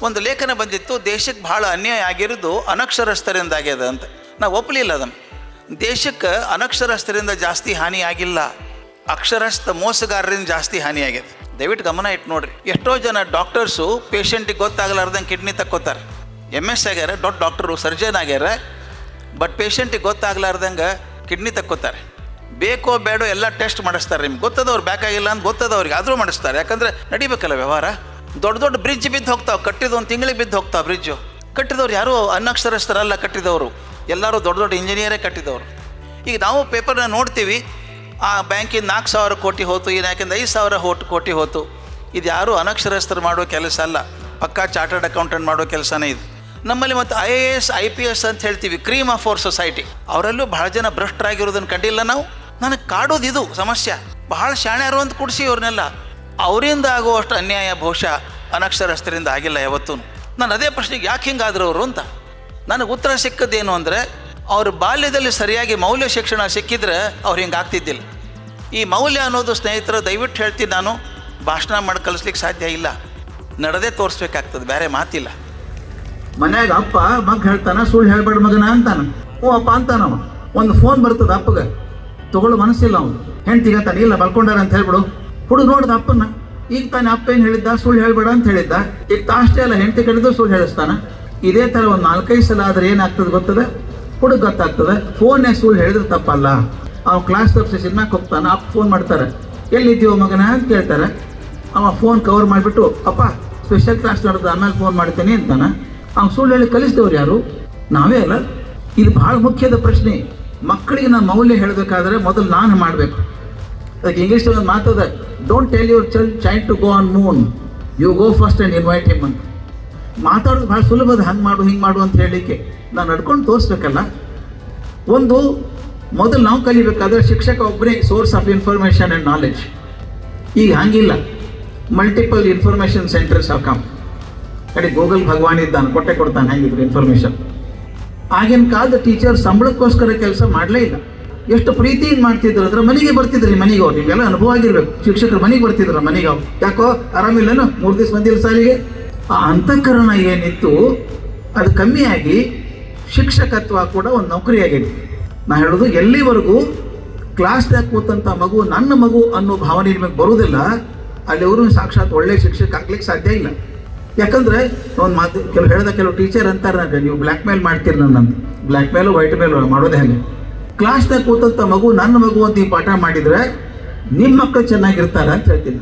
ಒಂದು ಲೇಖನ ಬಂದಿತ್ತು, ದೇಶಕ್ಕೆ ಭಾಳ ಅನ್ಯಾಯ ಆಗಿರೋದು ಅನಕ್ಷರಸ್ಥರಿಂದ ಆಗ್ಯದ ಅಂತ. ನಾವು ಒಪ್ಪಲಿಲ್ಲ ಅದನ್ನು. ದೇಶಕ್ಕೆ ಅನಕ್ಷರಸ್ಥರಿಂದ ಜಾಸ್ತಿ ಹಾನಿ ಆಗಿಲ್ಲ, ಅಕ್ಷರಸ್ಥ ಮೋಸಗಾರರಿಂದ ಜಾಸ್ತಿ ಹಾನಿ ಆಗ್ಯದ. ದಯವಿಟ್ಟು ಗಮನ ಇಟ್ಟು ನೋಡ್ರಿ. ಎಷ್ಟೋ ಜನ ಡಾಕ್ಟರ್ಸು ಪೇಷಂಟಿಗೆ ಗೊತ್ತಾಗಲಾರ್ದಂಗೆ ಕಿಡ್ನಿ ತಕ್ಕೋತಾರೆ. MS ಆಗ್ಯಾರ, ದೊಡ್ಡ ಡಾಕ್ಟರು, ಸರ್ಜನ್ ಆಗ್ಯಾರ, ಬಟ್ ಪೇಷಂಟಿಗೆ ಗೊತ್ತಾಗಲಾರ್ದಂಗೆ ಕಿಡ್ನಿ ತಕ್ಕೋತಾರೆ. ಬೇಕೋ ಬೇಡೋ ಎಲ್ಲ ಟೆಸ್ಟ್ ಮಾಡಿಸ್ತಾರೆ. ನಿಮ್ಗೆ ಗೊತ್ತದವ್ರು ಬೇಕಾಗಿಲ್ಲ ಅಂತ ಗೊತ್ತದವ್ರಿಗೆ ಆದರೂ ಮಾಡಿಸ್ತಾರೆ. ಯಾಕಂದರೆ ನಡಿಬೇಕಲ್ಲ ವ್ಯವಹಾರ. ದೊಡ್ಡ ದೊಡ್ಡ ಬ್ರಿಡ್ಜ್ ಬಿದ್ದು ಹೋಗ್ತಾವೆ, ಕಟ್ಟಿದ ಒಂದು ತಿಂಗಳಿಗೆ ಬಿದ್ದು ಹೋಗ್ತಾವೆ ಬ್ರಿಡ್ಜು. ಕಟ್ಟಿದವ್ರು ಯಾರೂ ಅನಕ್ಷರಸ್ಥರಲ್ಲ ಕಟ್ಟಿದವರು, ಎಲ್ಲರೂ ದೊಡ್ಡ ದೊಡ್ಡ ಇಂಜಿನಿಯರೇ ಕಟ್ಟಿದವರು. ಈಗ ನಾವು ಪೇಪರ್ನ ನೋಡ್ತೀವಿ, ಆ ಬ್ಯಾಂಕಿಂದ 4,000 ಕೋಟಿ ಹೋತು, ಈ ಬ್ಯಾಂಕಿಂದ 5,000 ಕೋಟಿ ಹೋತು. ಇದು ಯಾರೂ ಅನಕ್ಷರಸ್ಥರು ಮಾಡೋ ಕೆಲಸ ಅಲ್ಲ, ಪಕ್ಕಾ ಚಾರ್ಟರ್ಡ್ ಅಕೌಂಟೆಂಟ್ ಮಾಡೋ ಕೆಲಸನೇ ಇದು. ನಮ್ಮಲ್ಲಿ ಮತ್ತು IAS IPS ಅಂತ ಹೇಳ್ತೀವಿ, ಕ್ರೀಮ್ ಆಫ್ ಅವರ್ ಸೊಸೈಟಿ. ಅವರಲ್ಲೂ ಭಾಳ ಜನ ಭ್ರಷ್ಟರಾಗಿರೋದನ್ನು ಕಂಡಿಲ್ಲ ನಾವು. ನನಗೆ ಕಾಡೋದು ಇದು ಸಮಸ್ಯೆ. ಬಹಳ ಶಾಣ್ಯರು ಅಂತ ಕೊಡಿಸಿ ಅವ್ರನ್ನೆಲ್ಲ. ಅವರಿಂದ ಆಗುವಷ್ಟು ಅನ್ಯಾಯ ಬಹುಶಃ ಅನಕ್ಷರಸ್ಥರಿಂದ ಆಗಿಲ್ಲ ಯಾವತ್ತೂ. ನಾನು ಅದೇ ಪ್ರಶ್ನೆಗೆ ಯಾಕೆ ಹಿಂಗಾದ್ರು ಅವರು ಅಂತ ನನಗೆ ಉತ್ತರ ಸಿಕ್ಕದೇನು ಅಂದರೆ, ಅವ್ರ ಬಾಲ್ಯದಲ್ಲಿ ಸರಿಯಾಗಿ ಮೌಲ್ಯ ಶಿಕ್ಷಣ ಸಿಕ್ಕಿದ್ರೆ ಅವ್ರು ಹಿಂಗೆ ಆಗ್ತಿದ್ದಿಲ್ಲ. ಈ ಮೌಲ್ಯ ಅನ್ನೋದು ಸ್ನೇಹಿತರು ದಯವಿಟ್ಟು ಹೇಳ್ತೀನಿ, ನಾನು ಭಾಷಣ ಮಾಡಿ ಕಲಿಸ್ಲಿಕ್ಕೆ ಸಾಧ್ಯ ಇಲ್ಲ, ನಡೆದೇ ತೋರಿಸ್ಬೇಕಾಗ್ತದೆ, ಬೇರೆ ಮಾತಿಲ್ಲ. ಮನ್ಯಾಗ ಅಪ್ಪ ಮಗ ಹೇಳ್ತಾನ, ಸುಳ್ಳು ಹೇಳ್ಬೇಡ ಮಗನ ಅಂತಾನ. ಹ್ಞೂ ಅಪ್ಪ ಅಂತಾನವ. ಒಂದು ಫೋನ್ ಬರ್ತದ ಅಪ್ಪಗೆ, ತಗೊಳ್ಳೋ ಮನಸ್ಸಿಲ್ಲ ಅವನು. ಹೆಂಡ್ತಿಗತ್ತಾನೆ, ಇಲ್ಲ ಬಲ್ಕೊಂಡಾರ ಅಂತ ಹೇಳ್ಬಿಡು. ಹುಡುಗ ನೋಡ್ದ ಅಪ್ಪನ, ಈಗ ತಾನೆ ಅಪ್ಪ ಏನು ಹೇಳಿದ್ದ, ಸುಳ್ಳು ಹೇಳ್ಬೇಡ ಅಂತ ಹೇಳಿದ್ದ. ಈಗ ತಾಷ್ಟೇ ಅಲ್ಲ, ಹೆಂಡ್ತಿ ಕಡೆದು ಸುಳ್ಳು ಹೇಳಿಸ್ತಾನ. ಇದೇ ಥರ ಒಂದು 4-5 ಸಲ ಆದರೆ ಏನಾಗ್ತದೆ ಗೊತ್ತದ, ಹುಡುಗ ಗೊತ್ತಾಗ್ತದೆ. ಫೋನ್ಯಾಗ ಸುಳ್ಳು ಹೇಳಿದ್ರೆ ತಪ್ಪಲ್ಲ. ಅವ್ನು ಕ್ಲಾಸ್ ತಪ್ಪಿಸಿ ಸಿನಿಮಾಕ್ಕೆ ಹೋಗ್ತಾನೆ, ಅಪ್ಪ ಫೋನ್ ಮಾಡ್ತಾರೆ, ಎಲ್ಲಿದ್ದೀವೋ ಮಗನ ಅಂತ ಕೇಳ್ತಾರೆ. ಅವ ಫೋನ್ ಕವರ್ ಮಾಡಿಬಿಟ್ಟು, ಅಪ್ಪ ಸ್ಪೆಷಲ್ ಕ್ಲಾಸ್ ನಡೆದು ಆಮೇಲೆ ಫೋನ್ ಮಾಡ್ತೇನೆ ಅಂತಾನೆ. ಅವ್ನು ಸುಳ್ಳು ಹೇಳಿ ಕಲಿಸಿದವ್ರು ಯಾರು? ನಾವೇ ಅಲ್ಲ. ಇದು ಭಾಳ ಮುಖ್ಯದ ಪ್ರಶ್ನೆ. ಮಕ್ಕಳಿಗೆ ನಾನು ಮೌಲ್ಯ ಹೇಳಬೇಕಾದ್ರೆ ಮೊದಲು ನಾನು ಮಾಡಬೇಕು. ಅದಕ್ಕೆ ಇಂಗ್ಲೀಷಲ್ಲಿ ಒಂದು ಮಾತದ, don't tell your child to go on moon, you go first and invite him ಅಂತ. ಮಾತಾಡೋದು ಭಾಳ ಸುಲಭದ, ಹಂಗೆ ಮಾಡು ಹಿಂಗೆ ಮಾಡು ಅಂತ ಹೇಳಲಿಕ್ಕೆ. ನಾನು ನಡ್ಕೊಂಡು ತೋರಿಸ್ಬೇಕಲ್ಲ. ಒಂದು ಮೊದಲು ನಾವು ಕಲಿಬೇಕಾದ್ರೆ ಶಿಕ್ಷಕ ಒಬ್ಬರೇ source of information and knowledge. ಈಗ ಹಂಗಿಲ್ಲ, multiple information centres of come. ಕಡೆ ಗೂಗಲ್ ಭಗವಾನ್ ಇದ್ದಾನೆ, ಕೊಡ್ತಾನೆ ಹೆಂಗಿದ್ರು ಇನ್ಫಾರ್ಮೇಷನ್. ಆಗಿನ ಕಾಲದ ಟೀಚರ್ ಸಂಬಳಕ್ಕೋಸ್ಕರ ಕೆಲಸ ಮಾಡಲೇ ಇಲ್ಲ. ಎಷ್ಟು ಪ್ರೀತಿಯಿಂದ ಮಾಡ್ತಿದ್ರು ಅಂದ್ರೆ ಮನೆಗೆ ಬರ್ತಿದ್ರಿ. ಮನೆಗೆ ಅವ್ರು ನಿಮಗೆಲ್ಲ ಅನುಭವ ಆಗಿರ್ಬೇಕು. ಶಿಕ್ಷಕರು ಮನೆಗೆ ಬರ್ತಿದ್ರು, ಮನೆಗೆ ಅವ್ರು ಯಾಕೋ ಆರಾಮಿಲ್ಲನೋ 3 ದಿವಸ ಬಂದಿಲ್ಲ ಸಾಲಿಗೆ. ಆ ಅಂತಃಕರಣ ಏನಿತ್ತು ಅದು ಕಮ್ಮಿಯಾಗಿ ಶಿಕ್ಷಕತ್ವ ಕೂಡ ಒಂದು ನೌಕರಿ ಆಗೈತಿ. ನಾ ಹೇಳೋದು, ಎಲ್ಲಿವರೆಗೂ ಕ್ಲಾಸ್ದಾಗ ಕೂತಂಥ ಮಗು ನನ್ನ ಮಗು ಅನ್ನೋ ಭಾವನೆ ನಿಮಗೆ ಬರುವುದಿಲ್ಲ, ಅಲ್ಲಿವರು ಸಾಕ್ಷಾತ್ ಒಳ್ಳೆಯ ಶಿಕ್ಷಕ ಆಗ್ಲಿಕ್ಕೆ ಸಾಧ್ಯ ಇಲ್ಲ. ಯಾಕಂದರೆ ಒಂದು ಮಾತು ಕೆಲವು ಟೀಚರ್ ಅಂತಾರೆ, ನೀವು ಬ್ಲ್ಯಾಕ್ ಮೇಲ್ ಮಾಡ್ತೀರಿ ನನ್ನಂತ. ಬ್ಲ್ಯಾಕ್ ಮೇಲು ವೈಟ್ ಮೇಲು ಮಾಡೋದೇ ಹಾಗೆ. ಕ್ಲಾಸ್ದಾಗ ಕೂತಂಥ ಮಗು ನನ್ನ ಮಗು ಅಂತ ಈ ಪಾಠ ಮಾಡಿದರೆ ನಿಮ್ಮ ಮಕ್ಕಳು ಚೆನ್ನಾಗಿರ್ತಾರೆ ಅಂತ ಹೇಳ್ತೀನಿ.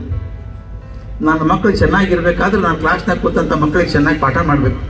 ನನ್ನ ಮಕ್ಕಳು ಚೆನ್ನಾಗಿರ್ಬೇಕಾದ್ರೆ ನಾನು ಕ್ಲಾಸ್ನಾಗ ಕೂತಂಥ ಮಕ್ಕಳಿಗೆ ಚೆನ್ನಾಗಿ ಪಾಠ ಮಾಡಬೇಕು.